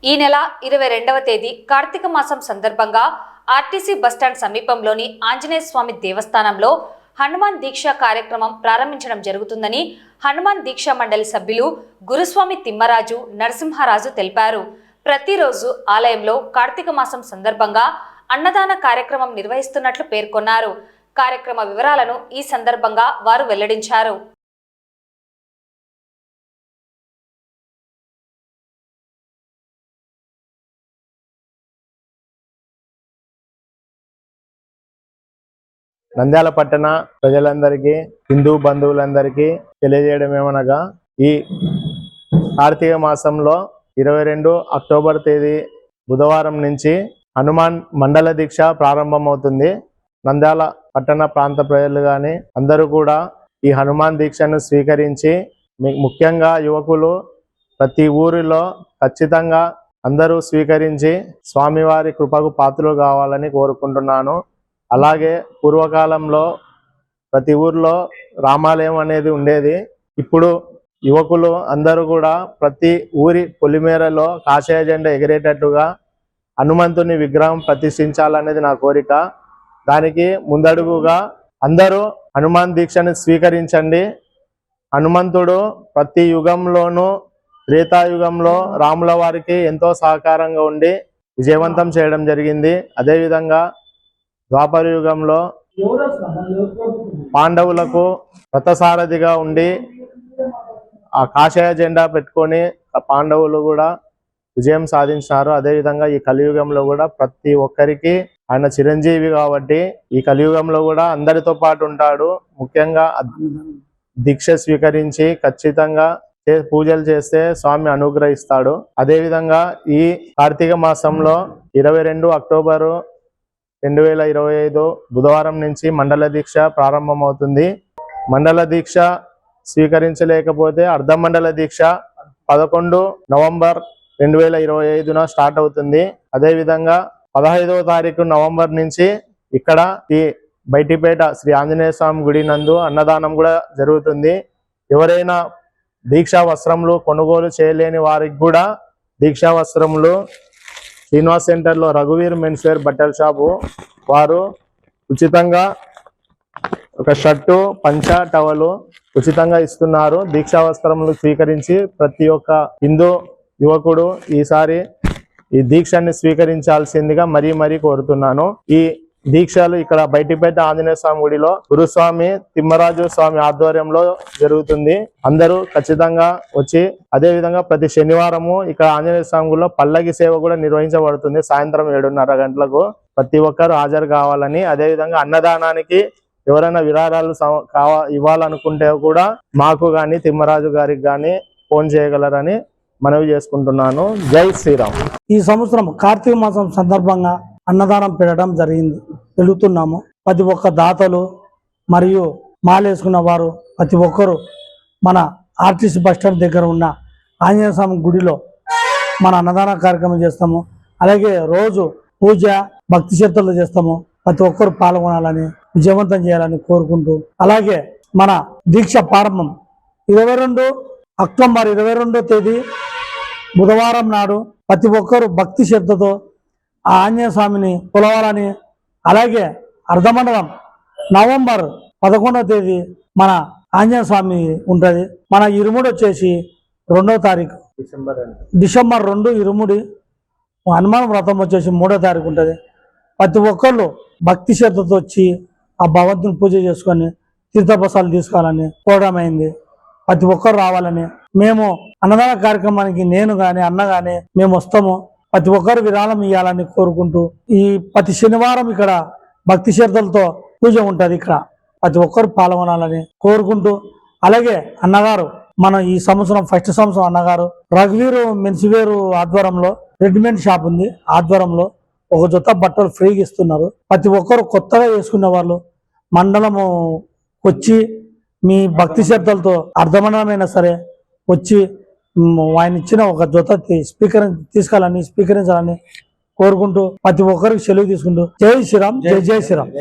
ఈ నెల 22వ తేదీ కార్తీక మాసం సందర్భంగా ఆర్టీసీ బస్టాండ్ సమీపంలోని ఆంజనేయ స్వామి దేవస్థానంలో హనుమాన్ దీక్ష కార్యక్రమం ప్రారంభించడం జరుగుతుందని హనుమాన్ దీక్ష మండలి సభ్యులు గురుస్వామి తిమ్మరాజు నరసింహరాజు తెలిపారు. ప్రతిరోజు ఆలయంలో కార్తీక మాసం సందర్భంగా అన్నదాన కార్యక్రమం నిర్వహిస్తున్నట్లు పేర్కొన్నారు. కార్యక్రమ వివరాలను ఈ సందర్భంగా వారు వెల్లడించారు. నంద్యాల పట్టణ ప్రజలందరికీ, హిందూ బంధువులందరికీ తెలియజేయడం ఏమనగా, ఈ కార్తీక మాసంలో 22 అక్టోబర్ తేదీ బుధవారం నుంచి హనుమాన్ మండల దీక్ష ప్రారంభమవుతుంది. నంద్యాల పట్టణ ప్రాంత ప్రజలు కానీ అందరూ కూడా ఈ హనుమాన్ దీక్షను స్వీకరించి, ముఖ్యంగా యువకులు ప్రతి ఊరిలో ఖచ్చితంగా అందరూ స్వీకరించి స్వామివారి కృపకు పాత్రలు కావాలని కోరుకుంటున్నాను. అలాగే పూర్వకాలంలో ప్రతి ఊర్లో రామాలయం అనేది ఉండేది. ఇప్పుడు యువకులు అందరూ కూడా ప్రతి ఊరి పొలిమేరలో కాషాయ జెండా ఎగిరేటట్టుగా హనుమంతుని విగ్రహం ప్రతిష్ఠించాలనేది నా కోరిక. దానికి ముందడుగుగా అందరూ హనుమాన్ దీక్షను స్వీకరించండి. హనుమంతుడు ప్రతి యుగంలోనూ త్రేతాయుగంలో రాముల వారికి ఎంతో సహకారంగా ఉండి విజయవంతం చేయడం జరిగింది. అదేవిధంగా ద్వాపర యుగంలో పాండవులకు రథసారథిగా ఉండి ఆ కాషాయ జెండా పెట్టుకొని పాండవులు కూడా విజయం సాధించినారు. అదేవిధంగా ఈ కలియుగంలో కూడా ప్రతి ఒక్కరికి ఆయన చిరంజీవి కాబట్టి ఈ కలియుగంలో కూడా అందరితో పాటు ఉంటాడు. ముఖ్యంగా దీక్ష స్వీకరించి ఖచ్చితంగా పూజలు చేస్తే స్వామి అనుగ్రహిస్తాడు. అదేవిధంగా ఈ కార్తీక మాసంలో 22 అక్టోబరు 2025 బుధవారం నుంచి మండల దీక్ష ప్రారంభమవుతుంది. మండల దీక్ష స్వీకరించలేకపోతే అర్ధ మండల దీక్ష 11 నవంబర్ 2025 స్టార్ట్ అవుతుంది. అదేవిధంగా 15వ తారీఖు నవంబర్ నుంచి ఇక్కడ ఈ బైటిపేట శ్రీ ఆంజనేయ స్వామి గుడి నందు అన్నదానం కూడా జరుగుతుంది. ఎవరైనా దీక్షా వస్త్రములు కొనుగోలు చేయలేని వారికి కూడా దీక్షా వస్త్రములు శ్రీనివాస్ సెంటర్లో రఘువీర్ మెన్స్ వేర్ బట్టల షాపు వారు ఉచితంగా ఒక షర్టు, పంచ, టవలు ఉచితంగా ఇస్తున్నారు. దీక్షా వస్త్రములు స్వీకరించి ప్రతి ఒక్క హిందూ యువకుడు ఈసారి ఈ దీక్షని స్వీకరించాల్సిందిగా మరీ కోరుతున్నాను. ఈ దీక్షలు ఇక్కడ బైటిపేట ఆంజనేయ స్వామి గుడిలో గురుస్వామి తిమ్మరాజు స్వామి ఆధ్వర్యంలో జరుగుతుంది. అందరూ ఖచ్చితంగా వచ్చి, అదే విధంగా ప్రతి శనివారము ఇక్కడ ఆంజనేయ స్వామి గుడిలో పల్లకి సేవ కూడా నిర్వహించబడుతుంది. సాయంత్రం 7:30 గంటలకు ప్రతి ఒక్కరు హాజరు కావాలని, అదే విధంగా అన్నదానానికి ఎవరైనా విరాళాలు ఇవ్వాలనుకుంటే కూడా మాకు గాని తిమ్మరాజు గారికి గాని ఫోన్ చేయగలరని మనవి చేసుకుంటున్నాను. జై శ్రీరామ్. ఈ సంవత్సరం కార్తీక మాసం సందర్భంగా అన్నదానం పెట్టడం జరిగింది. వెళుతున్నాము. ప్రతి ఒక్క దాతలు మరియు మాలేసుకున్న వారు ప్రతి ఒక్కరు మన ఆర్టీసీ బస్టాండ్ దగ్గర ఉన్న ఆంజనేయ స్వామి గుడిలో మన అన్నదాన కార్యక్రమం చేస్తాము. అలాగే రోజు పూజ భక్తి శ్రద్ధలు చేస్తాము. ప్రతి ఒక్కరు పాల్గొనాలని, విజయవంతం చేయాలని కోరుకుంటూ, అలాగే మన దీక్ష ప్రారంభం 22 అక్టోబర్ 22వ తేదీ బుధవారం నాడు ప్రతి ఒక్కరు భక్తి శ్రద్ధతో ఆ ఆంజనేయ స్వామిని కొలవాలని, అలాగే అర్ధమండలం నవంబర్ 11వ తేదీ మన ఆంజనేయ స్వామి ఉంటుంది. మన ఇరుముడి వచ్చేసి 2వ తారీఖు డిసెంబర్ 2 ఇరుముడి. హనుమాన్ వ్రతం వచ్చేసి 3వ తారీఖు ఉంటుంది. ప్రతి ఒక్కళ్ళు భక్తి శ్రద్ధతో వచ్చి ఆ భగవంతుని పూజ చేసుకొని తీర్థప్రసాదాలు తీసుకోవాలని కోరడం అయింది. ప్రతి ఒక్కరు రావాలని, మేము అన్నదాన కార్యక్రమానికి నేను కానీ అన్న కానీ మేము వస్తాము. ప్రతి ఒక్కరు విరాళం ఇవ్వాలని కోరుకుంటూ, ఈ ప్రతి శనివారం ఇక్కడ భక్తి శ్రద్ధలతో పూజ ఉంటుంది. ఇక్కడ ప్రతి ఒక్కరు పాల్గొనాలని కోరుకుంటూ, అలాగే అన్నగారు మన ఈ సంవత్సరం ఫస్ట్ సంవత్సరం అన్నగారు రఘువీర్ మెన్స్ వేర్ ఆధ్వర్యంలో రెడీమేడ్ షాప్ ఉంది. ఆధ్వర్యంలో ఒక జత బట్టలు ఫ్రీగా ఇస్తున్నారు. ప్రతి ఒక్కరు కొత్తగా వేసుకునే వాళ్ళు మండలము వచ్చి మీ భక్తి శ్రద్ధలతో అర్ధమండలమైనా సరే వచ్చి ఆయన ఇచ్చిన ఒక జత స్వీకరించాలని కోరుకుంటూ ప్రతి ఒక్కరికి సెలవు తీసుకుంటూ జై శ్రీరామ్, జై శ్రీరామ్.